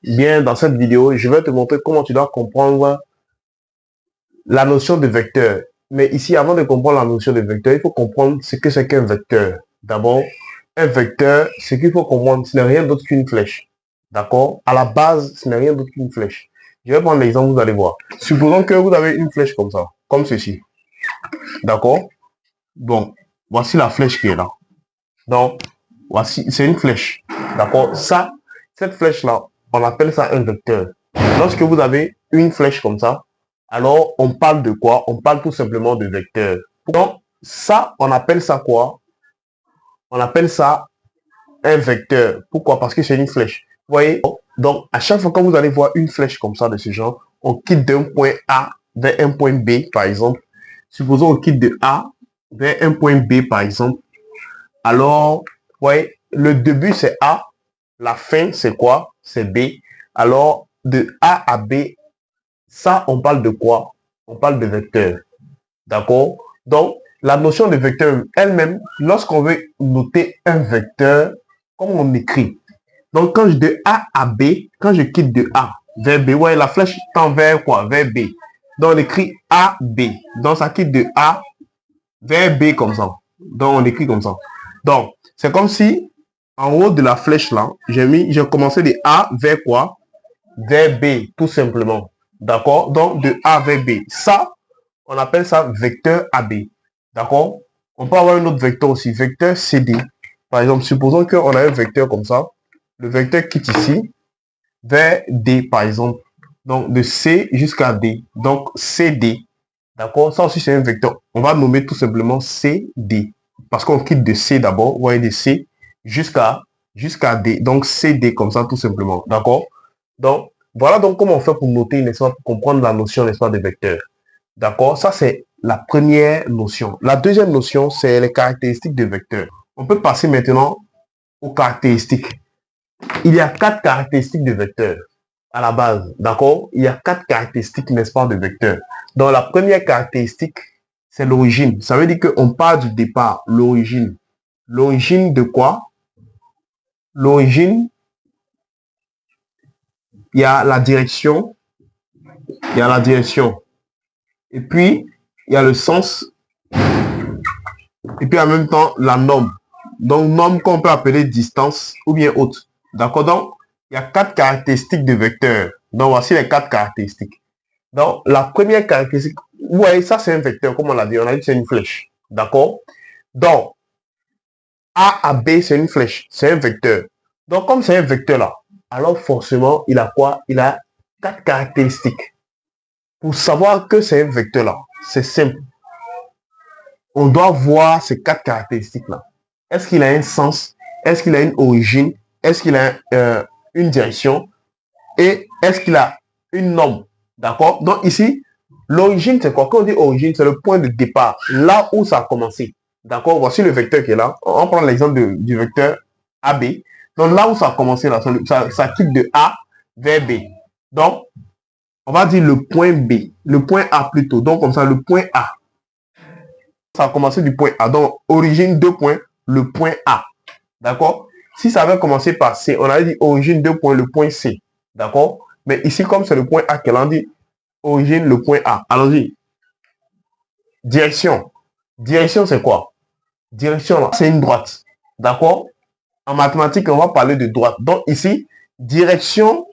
Bien, dans cette vidéo, je vais te montrer comment tu dois comprendre la notion de vecteur. Mais ici, avant de comprendre la notion de vecteur, il faut comprendre ce que c'est qu'un vecteur. D'abord, un vecteur, ce qu'il faut comprendre, ce n'est rien d'autre qu'une flèche. D'accord? À la base, ce n'est rien d'autre qu'une flèche. Je vais prendre l'exemple, vous allez voir. Supposons que vous avez une flèche comme ça, comme ceci. D'accord? Bon, voici la flèche qui est là. Donc, voici, c'est une flèche. D'accord? Ça, cette flèche-là, on appelle ça un vecteur. Lorsque vous avez une flèche comme ça, alors on parle de quoi? On parle tout simplement de vecteur. Donc, ça, on appelle ça quoi? On appelle ça un vecteur. Pourquoi? Parce que c'est une flèche. Vous voyez? Donc, à chaque fois que vous allez voir une flèche comme ça de ce genre, on quitte d'un point A vers un point B, par exemple. Supposons on quitte de A vers un point B, par exemple. Alors, vous voyez, le début c'est A, la fin c'est quoi? C'est B. Alors, de A à B, ça, on parle de quoi? On parle de vecteur. D'accord? Donc, la notion de vecteur elle-même, lorsqu'on veut noter un vecteur, comment on écrit? Donc, quand je de A à B, quand je quitte de A vers B, ouais, la flèche tend vers quoi? Vers B. Donc, on écrit A, B. Donc, ça quitte de A vers B comme ça. Donc, on écrit comme ça. Donc, c'est comme si, en haut de la flèche là, j'ai commencé de A vers quoi? Vers B, tout simplement. D'accord? Donc, de A vers B. Ça, on appelle ça vecteur AB. D'accord? On peut avoir un autre vecteur aussi, vecteur CD. Par exemple, supposons qu'on a un vecteur comme ça. Le vecteur quitte ici, vers D, par exemple. Donc, de C jusqu'à D. Donc, CD. D'accord? Ça aussi, c'est un vecteur. On va nommer tout simplement CD. Parce qu'on quitte de C d'abord. Vous voyez, de C jusqu'à D. Donc, CD, comme ça, tout simplement. D'accord? Donc, voilà donc comment on fait pour noter, n'est-ce pas, pour comprendre la notion, n'est-ce pas, de vecteur. D'accord? Ça, c'est la première notion. La deuxième notion, c'est les caractéristiques de vecteur. On peut passer maintenant aux caractéristiques. Il y a 4 caractéristiques de vecteur à la base. D'accord? Il y a 4 caractéristiques, n'est-ce pas, de vecteur. Donc, la première caractéristique, c'est l'origine. Ça veut dire qu'on part du départ, l'origine. L'origine de quoi? L'origine, il y a la direction. Il y a la direction. Et puis, il y a le sens. Et puis, en même temps, la norme. Donc, norme qu'on peut appeler distance ou bien autre. D'accord? Donc, il y a 4 caractéristiques de vecteur. Donc, voici les 4 caractéristiques. Donc, la première caractéristique, vous voyez, ça c'est un vecteur, comme on l'a dit. On a dit que c'est une flèche. D'accord? Donc, A à B, c'est une flèche. C'est un vecteur. Donc, comme c'est un vecteur là, alors forcément, il a quoi? Il a 4 caractéristiques. Pour savoir que c'est un vecteur là, c'est simple. On doit voir ces 4 caractéristiques-là. Est-ce qu'il a un sens? Est-ce qu'il a une origine? Est-ce qu'il a une direction? Et est-ce qu'il a une norme? D'accord? Donc ici, l'origine, c'est quoi? Quand on dit origine, c'est le point de départ, là où ça a commencé. D'accord? Voici le vecteur qui est là. On prend l'exemple du vecteur AB. Donc là où ça a commencé, là, ça quitte de A vers B. Donc, on va dire le point B, le point A plutôt. Donc comme ça, le point A. Ça a commencé du point A. Donc, origine 2 points, le point A. D'accord? Si ça avait commencé par C, on avait dit origine 2 points, le point C. D'accord? Mais ici, comme c'est le point A qu'elle en dit, origine, le point A. Allons-y. Direction. Direction, c'est quoi? Direction, c'est une droite. D'accord? En mathématiques, on va parler de droite. Donc, ici, direction,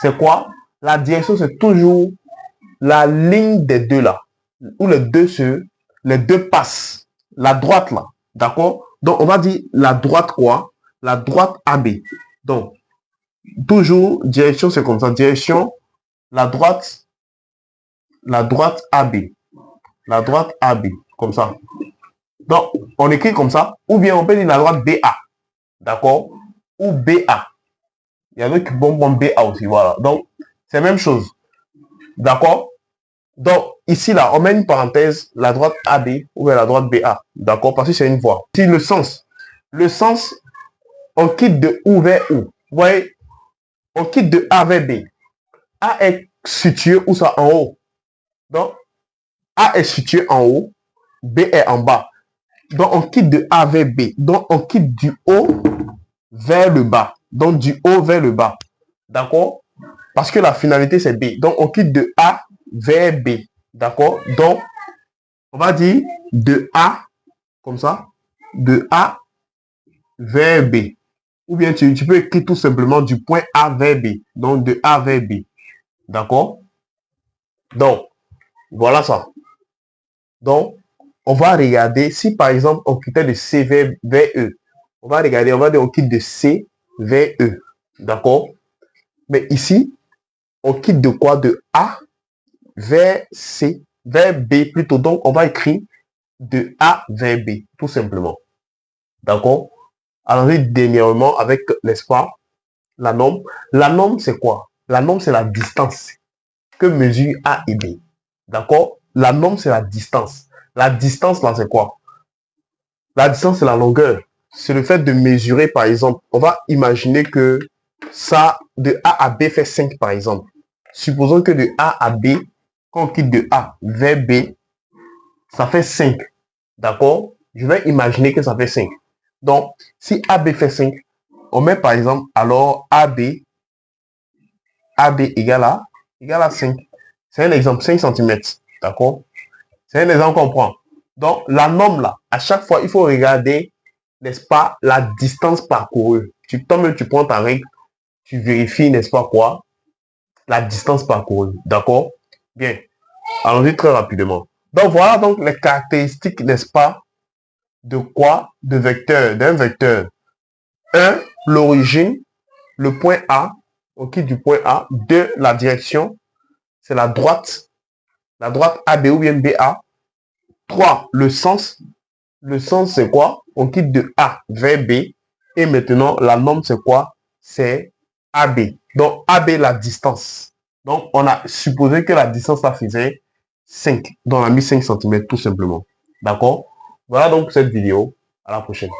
c'est quoi? La direction, c'est toujours la ligne des deux là. Où les deux passent. La droite là. D'accord? Donc, on va dire la droite quoi? La droite AB. Donc, toujours, direction, c'est comme ça. Direction, la droite AB. La droite AB. Comme ça. Donc, on écrit comme ça. Ou bien, on peut dire la droite BA. D'accord? Ou BA. Il y en a qui vont BA aussi. Voilà. Donc, c'est la même chose. D'accord? Donc, ici, là, on met une parenthèse, la droite AB ou la droite BA. D'accord? Parce que c'est une voie. Si le sens, on quitte de où vers où? Vous voyez? On quitte de A vers B. A est situé où ça? En haut. Donc, A est situé en haut, B est en bas. Donc, on quitte de A vers B. Donc, on quitte du haut vers le bas. Donc, du haut vers le bas. D'accord? Parce que la finalité, c'est B. Donc, on quitte de A vers B. D'accord? Donc, on va dire de A, comme ça, de A vers B. Ou bien tu peux écrire tout simplement du point A vers B. Donc, de A vers B. D'accord? Donc, voilà ça. Donc, on va regarder si par exemple on quittait de C vers E. On va regarder, on va dire on quitte de C vers E. D'accord? Mais ici, on quitte de quoi? De A vers C, vers B plutôt. Donc, on va écrire de A vers B, tout simplement. D'accord? Alors, dernièrement, avec, n'est-ce pas, la norme. La norme, c'est quoi? La norme, c'est la distance que mesurent A et B. D'accord? La norme, c'est la distance. La distance, là, c'est quoi? La distance, c'est la longueur. C'est le fait de mesurer, par exemple. On va imaginer que ça, de A à B fait 5, par exemple. Supposons que de A à B, quand on quitte de A vers B, ça fait 5. D'accord? Je vais imaginer que ça fait 5. Donc, si AB fait 5, on met par exemple, alors AB égale à 5. C'est un exemple, 5 cm. D'accord? C'est un exemple qu'on prend. Donc, la norme là, à chaque fois, il faut regarder, n'est-ce pas, la distance parcourue. Toi-même, tu prends ta règle, tu vérifies, n'est-ce pas quoi, la distance parcourue. D'accord? Bien. Allons-y très rapidement. Donc, voilà donc les caractéristiques, n'est-ce pas, de quoi? De vecteur, d'un vecteur. 1, l'origine, le point A, on quitte du point A. 2, la direction, c'est la droite AB ou bien BA. 3, le sens. Le sens, c'est quoi? On quitte de A vers B. Et maintenant, la norme, c'est quoi? C'est AB. Donc, AB, la distance. Donc, on a supposé que la distance, ça faisait 5. Donc, on a mis 5 cm tout simplement. D'accord? Voilà donc cette vidéo. À la prochaine.